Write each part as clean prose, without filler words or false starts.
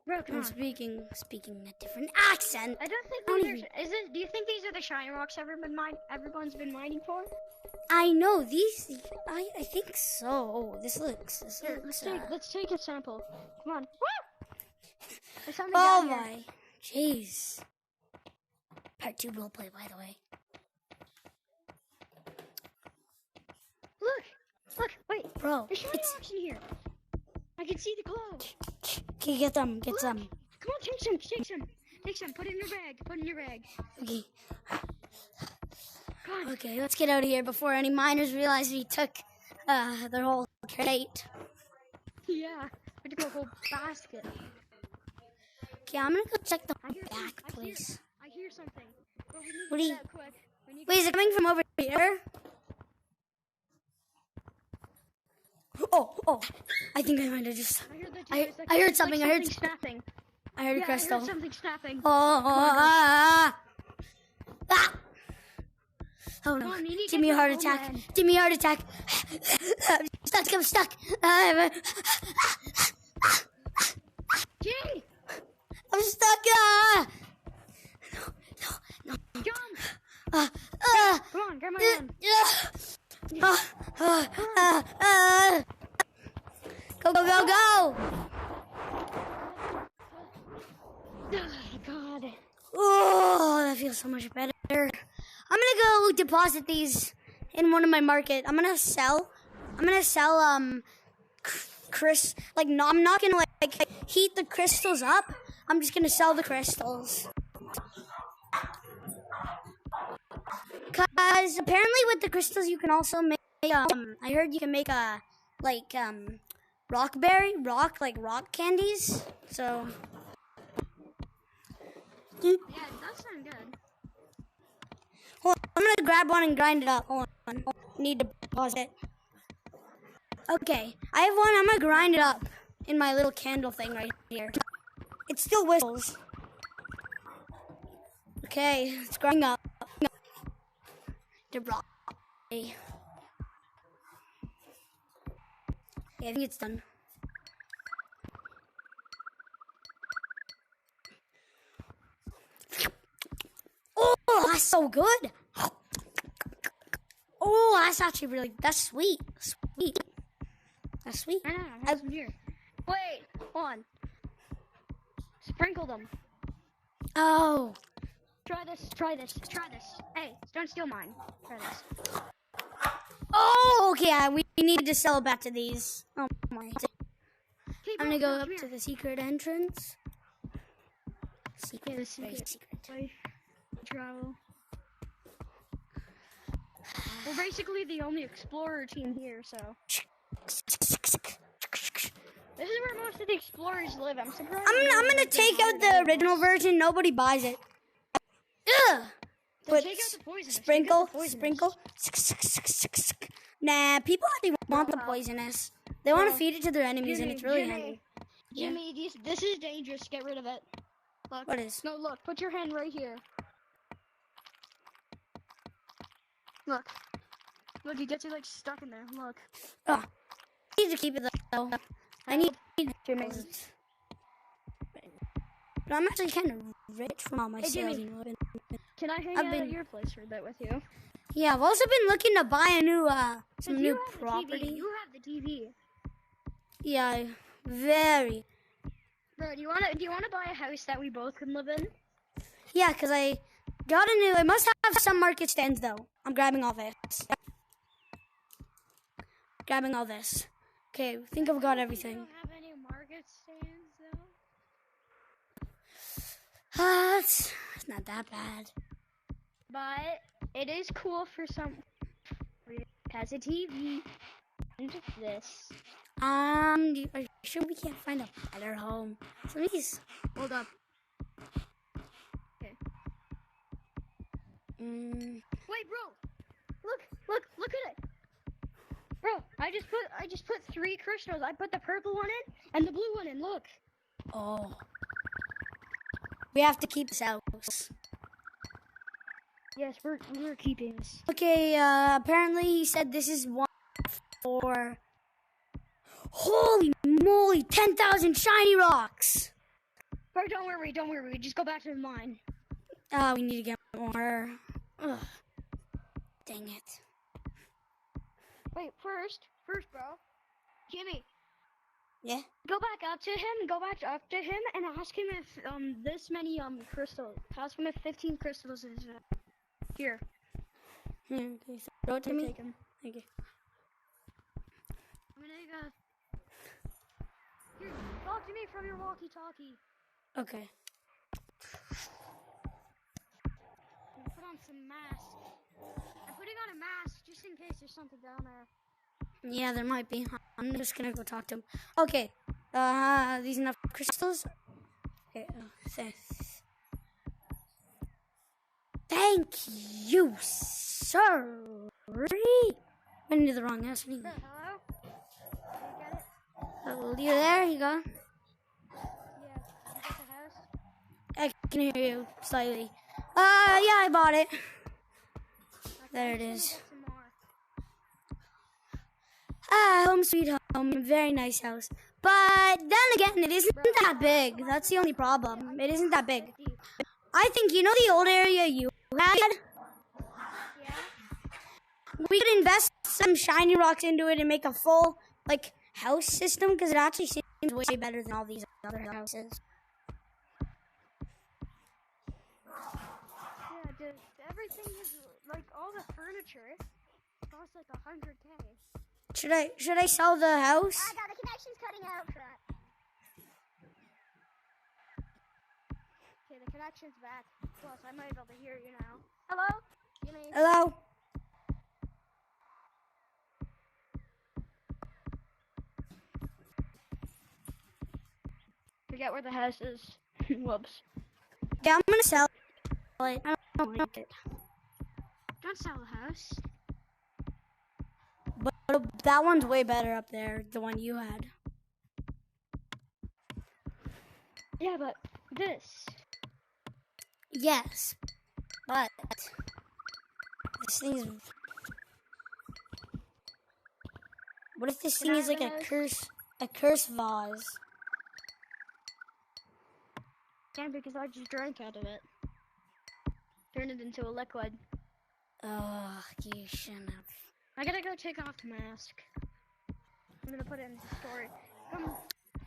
Bro, come I'm on. speaking a different accent. I don't think these are. Do you think these are the shiny rocks everyone's been mining for? I know these. I think so. This looks. Here, let's take a sample. Come on. Woo! There's something Oh down here. my, jeez. Part 2 roleplay, by the way. Look, wait. Bro, There's shiny rocks in here. I can see the glow. okay, get some. Come on, take some. Put it in your bag. Okay. Come on. Okay, let's get out of here before any miners realize we took their whole crate. Yeah, we took a whole basket. Okay, I'm gonna go check the I hear back place. I hear something. But we need What to do get you- out quick. We need to Wait, is it coming from over here? Oh, I think I might have just... I heard that too. I It's like- heard it's something, like I heard- snapping. I heard a Yeah, crystal. I heard something snapping. Oh Come no. on, you need to Give me a get heart your attack. homeland. Give me a heart attack. I'm stuck. Gee! I'm stuck. No. Jump! Uh, Come on, grab my hand. Go. Oh, God. Oh, that feels so much better. I'm gonna go deposit these in one of my market. I'm gonna sell I'm not gonna like heat the crystals up. I'm just gonna sell the crystals. Cause apparently with the crystals you can also make I heard you can make rock candies. So Yeah, it does sound good. hold on, I'm gonna grab one and grind it up. Hold on. Need to pause it. Okay, I have one. I'm gonna grind it up in my little candle thing right here. It still whistles. Okay, it's growing up. The rock. Okay, I think it's done. Oh, that's so good. Oh, that's actually that's sweet. That's sweet. I know, I have some here. Wait, hold on. Sprinkle them. Oh, Try this. Hey, don't steal mine. Try this. oh, okay. We need to sell back to these. Oh my. Okay, I'm bro, gonna go come up here. to the secret entrance. Secret, The very secret. secret. Life, travel. We're basically the only explorer team here, so. This is where most of the explorers live. I'm surprised. I'm gonna take out the original version. Nobody buys it. Ugh. But Take out the poisonous. sprinkle. Take Nah, people actually want the poisonous. They want to feed it to their enemies, and it's really handy. Jimmy, this is dangerous. Get rid of it. Look. What is? No, look. Put your hand right here. Look. Look, you get you like stuck in there. Look. Oh, I need to keep it though. I need to make it. But I'm actually kind of rich from all my Hey, sales. Jimmy. Can I hang I've out been- at your place for a bit with you? Yeah, I've also been looking to buy a new some You new have the TV. property. You have the TV. Yeah, very. Bro, do you wanna buy a house that we both can live in? Yeah, cause I got a new. I must have some market stands though. I'm grabbing all this. Grabbing all this. Okay, I think I've got everything. You don't have any market stands though. It's not that bad. But it is cool for some. It has a TV and this. Are you sure we can't find a better home? Please. Hold up. Okay. Wait, bro. Look at it. Bro, I just put 3 crystals. I put the purple one in and the blue one in. Look. Oh. We have to keep this house. Yes, we're keeping this. Okay, apparently he said this is one for... Holy moly, 10,000 shiny rocks. Bro, don't worry. Just go back to the mine. We need to get more. Ugh. Dang it. Wait, first, bro. Jimmy, Yeah? go back up to him and ask him if this many crystals. Ask him if 15 crystals is here. Okay, so throw it to me. Take him. Thank you. I'm gonna here, talk to me from your walkie-talkie. Okay. Put on some mask. I'm putting on a mask just in case there's something down there. Yeah, there might be. I'm just gonna go talk to him. Okay. These enough crystals? Okay. Thank you, sir. Went into the wrong house. Hello? Did you get it? Oh, you there? You go. Yeah. Did you get the house? I can hear you slightly. Yeah, I bought it. There it is. Get some more. Home sweet home. Very nice house. But then again, it isn't that big. That's the only problem. It isn't that big. I think, you know the old area you had? Yeah? We could invest some shiny rocks into it and make a full, like, house system, because it actually seems way better than all these other houses. Yeah, dude. Everything is, like, all the furniture costs like 100K. Should I sell the house? I got the connections cutting out. Crap. Okay, the connection's back. Plus, I might be able to hear you now. Hello? Jimmy? Hello? Forget where the house is. Whoops. Yeah, I'm gonna sell it. I don't like it. Don't sell the house. But that one's way better up there, the one you had. Yeah, but this. Yes, but this thing is. What if this thing is like a curse vase? Yeah, because I just drank out of it. Turned it into a liquid. Ugh, you shouldn't have. I gotta go take off the mask. I'm gonna put it in the storage. Come.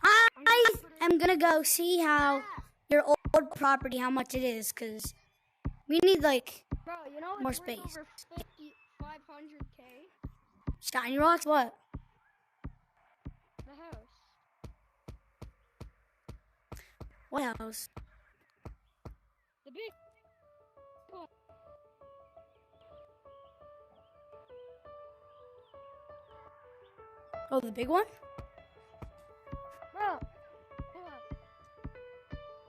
I am gonna go see how your old property, how much it is, cause we need like Bro, you know it's more worth space. over 500K? Shiny rocks. What? The house. What house? The big one. Oh, the big one? Bro, hold up.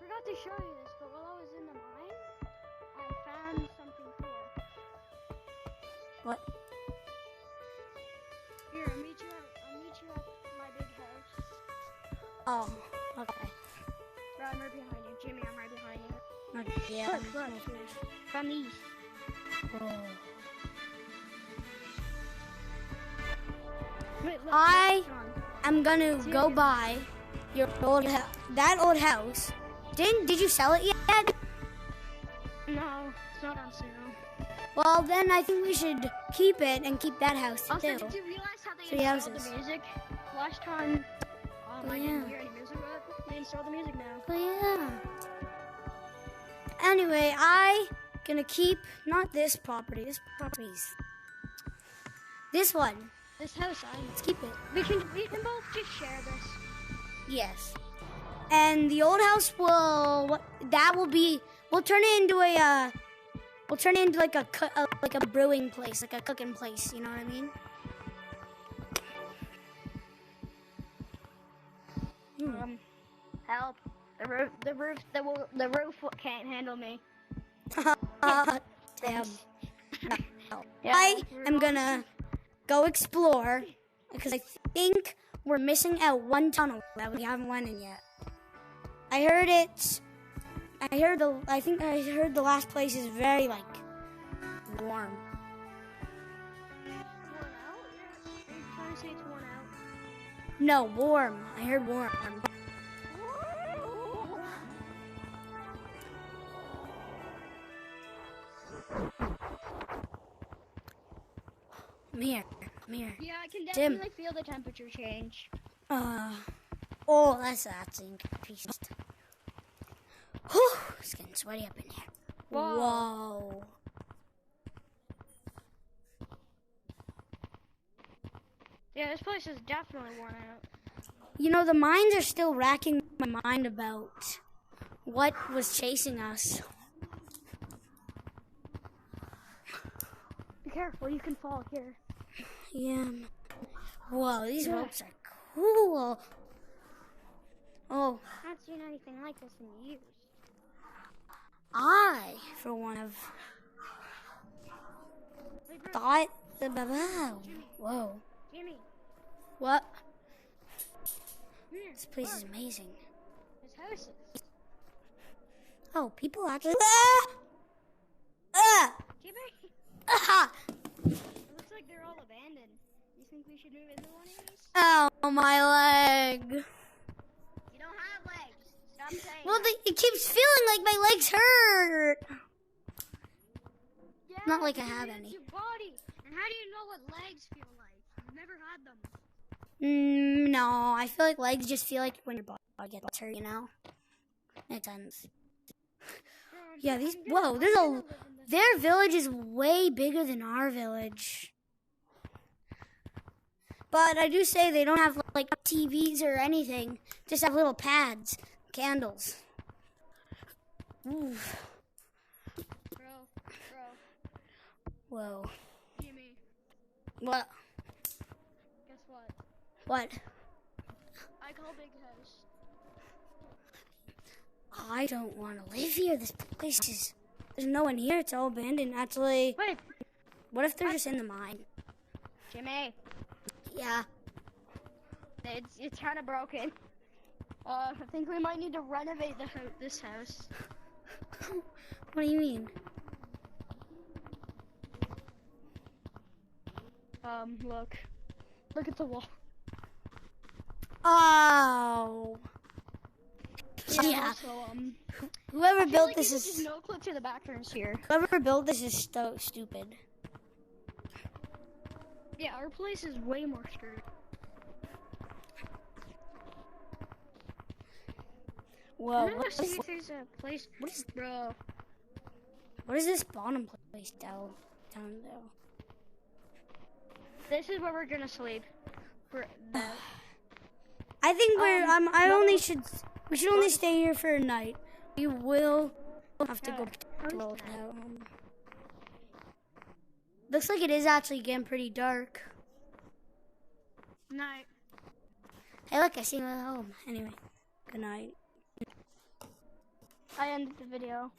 Forgot to show you this, but while I was in the mine, I found something cool. What? Here, I'll meet you at my big house. Oh, okay. Bro, I'm right behind you. Jimmy, I'm right behind you. Okay, yeah. Look. From these. Oh. Wait, look, I- John. I'm gonna go buy your that old house. Did you sell it yet? No, it's not on sale. Well, then I think we should keep it and keep that house Also, too. did you realize how they 3 installed houses. the music? Last time, I yeah. didn't hear any music, but they installed the music now. Oh yeah. Anyway, I gonna keep not this property. This property's this one. This house, Let's keep it. we can both just share this. Yes. And the old house will we'll turn it into like a brewing place, like a cooking place, you know what I mean? Help! The roof can't handle me. Damn. Yeah, I we're am all- gonna go explore because I think we're missing out one tunnel that we haven't went in yet. I heard the last place is very like warm. Worn out? Are you trying to say it's worn out? No, warm. I heard warm. Come here. Come here. Yeah, I can Tim. definitely feel the temperature change. Oh, that's increased. Whew, it's getting sweaty up in here. Whoa. Yeah, this place is definitely worn out. You know, the mines are still racking my mind about what was chasing us. Be careful, you can fall here. Yeah. Whoa, these ropes are cool. Oh, I haven't seen anything like this in years. I, for one, have thought about. Whoa. Jimmy, What? here. This place is amazing. There's houses. Oh, people actually. Jimmy, Ah! it looks like they're all abandoned. You think we should move into one of these? Oh, my leg. You don't have legs. Stop saying Well, that. it keeps feeling like my legs hurt. Yeah, not like I because have it's any. your body. And how do you know what legs feel like? You've never had them. No, I feel like legs just feel like when your body gets hurt, you know? Makes sense. Yeah, these. Whoa, their village is way bigger than our village. But I do say they don't have like TVs or anything. Just have little pads, candles. Ooh. Bro. Whoa. Jimmy, What? guess what? What? I call Big House. I don't want to live here. This place is. There's no one here. It's all abandoned. Actually, Wait, what if they're just in the mine? Jimmy. Yeah. It's kind of broken. I think we might need to renovate this house. What do you mean? Look at the wall. Oh. Yeah. So, Whoever I feel built like this you could just is. no clip to the bathrooms here. Whoever built this is so stupid. Yeah, our place is way more screwed. Whoa. I'm gonna see if there's a place. What is? Bro. What is this bottom place down there? This is where we're gonna sleep. I think no. we should only stay here for a night. We will have to go to how is the that? home. Looks like it is actually getting pretty dark. Night. Hey, look, I see my home. Anyway, good night. I ended the video.